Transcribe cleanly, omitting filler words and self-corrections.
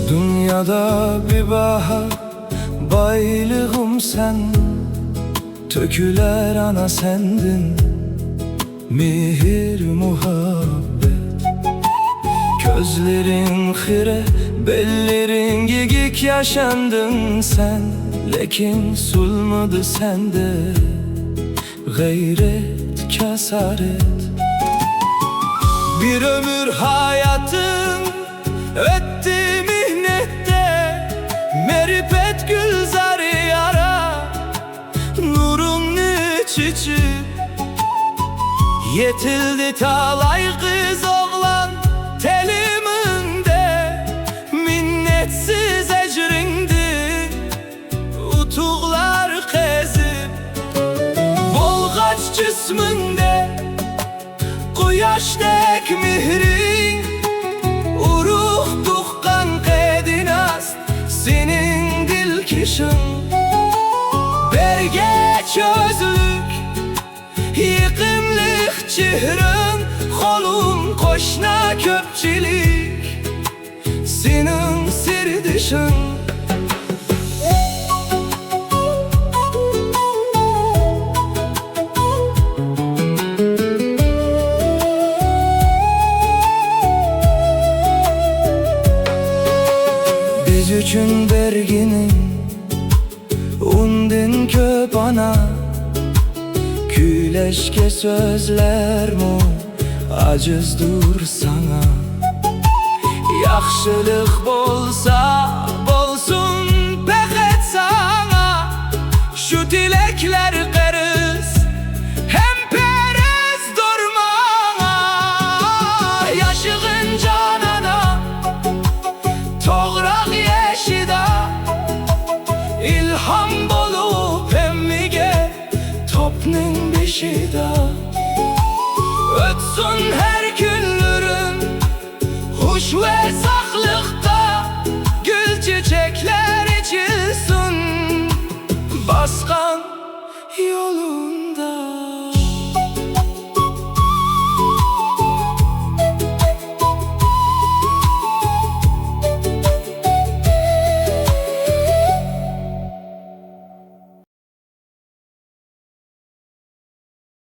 Dünyada bir bahar baylığım sen, töküler ana sendin mihir muhabbet. Gözlerin xire, bellerin gigik yaşandın sen, lekin sulmadı sende gayret, kesaret. Bir ömür hayatın öttü mihnette, meripet gülzarı yara nurun içici. Yetildi talay kız oğlan teliminde, minnetsiz ecrindi utuğlar kezip. Bolgaç cisminde quyoşdek mihrin, uruh tuqqan qedinas senin dilkişin. Bergeç özlük yıkımlık çehrin, kolun koşna köpçilik senin sirdişin. Biz üçün berginin undin köp ana, küleşke sözler mu acizdur sana. Yaxşılık bolsa